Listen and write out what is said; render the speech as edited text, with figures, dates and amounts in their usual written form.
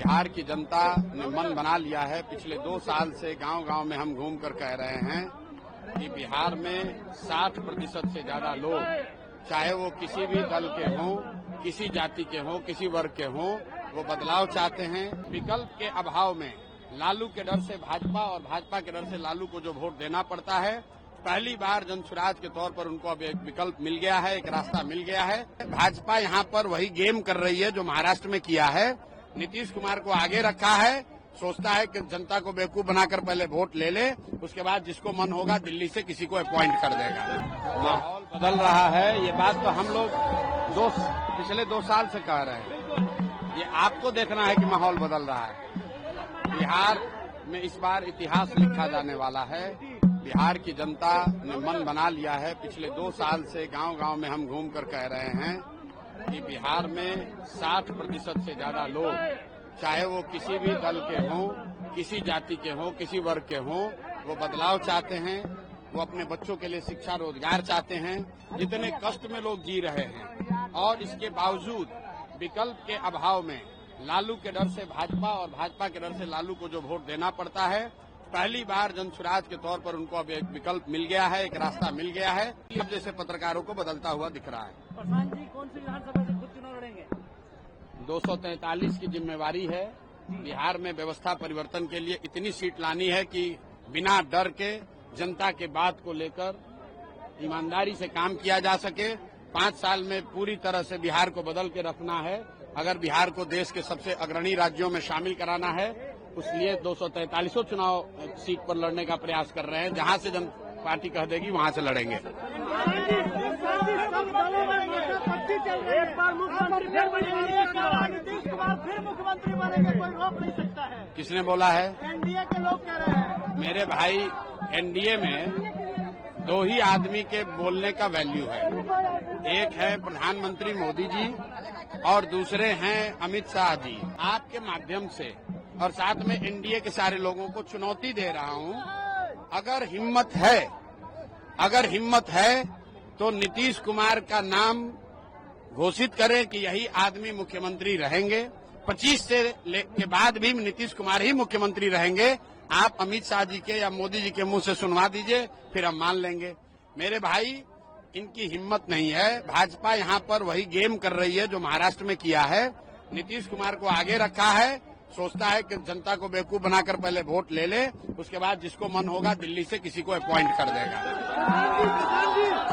बिहार की जनता ने मन बना लिया है। पिछले 2 साल से गांव-गांव में हम घूमकर कह रहे हैं कि बिहार में 60% से ज्यादा लोग, चाहे वो किसी भी दल के हों, किसी जाति के हों, किसी वर्ग के हों, वो बदलाव चाहते हैं। विकल्प के अभाव में लालू के डर से भाजपा और भाजपा के डर से लालू को जो वोट देना पड़ता है, पहली बार जनसुराज के तौर पर उनको अब एक विकल्प मिल गया है, एक रास्ता मिल गया है। भाजपा यहाँ पर वही गेम कर रही है जो महाराष्ट्र में किया है। नीतीश कुमार को आगे रखा है, सोचता है कि जनता को बेवकूफ बनाकर पहले वोट ले ले, उसके बाद जिसको मन होगा दिल्ली से किसी को अपॉइंट कर देगा। माहौल बदल रहा है, ये बात तो हम लोग पिछले 2 साल से कह रहे हैं। ये आपको देखना है कि माहौल बदल रहा है। बिहार में इस बार इतिहास लिखा जाने वाला है। बिहार की जनता ने मन बना लिया है। पिछले 2 साल से गांव-गांव में हम घूमकर कह रहे हैं कि बिहार में 60% से ज्यादा लोग, चाहे वो किसी भी दल के हों, किसी जाति के हों, किसी वर्ग के हों, वो बदलाव चाहते हैं। वो अपने बच्चों के लिए शिक्षा, रोजगार चाहते हैं। जितने कष्ट में लोग जी रहे हैं और इसके बावजूद विकल्प के अभाव में लालू के डर से भाजपा और भाजपा के डर से लालू को जो वोट देना पड़ता है, पहली बार जनसुराज के तौर पर उनको अब एक विकल्प मिल गया है, एक रास्ता मिल गया है। अब जैसे पत्रकारों को बदलता हुआ दिख रहा है। प्रशांत जी कौन सी विधानसभा से खुद चुनाव लड़ेंगे? 243 की जिम्मेवारी है। बिहार में व्यवस्था परिवर्तन के लिए इतनी सीट लानी है कि बिना डर के जनता के बात को लेकर ईमानदारी से काम किया जा सके। 5 साल में पूरी तरह से बिहार को बदल के रखना है। अगर बिहार को देश के सबसे अग्रणी राज्यों में शामिल कराना है, उसलिए 243 चुनाव सीट पर लड़ने का प्रयास कर रहे हैं। जहां से जन पार्टी कह देगी वहां से लड़ेंगे। मुख्यमंत्री बनेंगे, कोई रोक नहीं सकता है। किसने बोला है? एनडीए के लोग कह रहे हैं। मेरे भाई, एनडीए में 2 ही आदमी के बोलने का वैल्यू है। एक है प्रधानमंत्री मोदी जी और दूसरे हैं अमित शाह जी। आपके माध्यम से और साथ में एनडीए के सारे लोगों को चुनौती दे रहा हूं, अगर हिम्मत है तो नीतीश कुमार का नाम घोषित करें कि यही आदमी मुख्यमंत्री रहेंगे। 25 के बाद भी नीतीश कुमार ही मुख्यमंत्री रहेंगे। आप अमित शाह जी के या मोदी जी के मुंह से सुनवा दीजिए, फिर हम मान लेंगे। मेरे भाई, इनकी हिम्मत नहीं है। भाजपा यहाँ पर वही गेम कर रही है जो महाराष्ट्र में किया है। नीतीश कुमार को आगे रखा है, सोचता है कि जनता को बेवकूफ बनाकर पहले वोट ले ले, उसके बाद जिसको मन होगा दिल्ली से किसी को अपॉइंट कर देगा।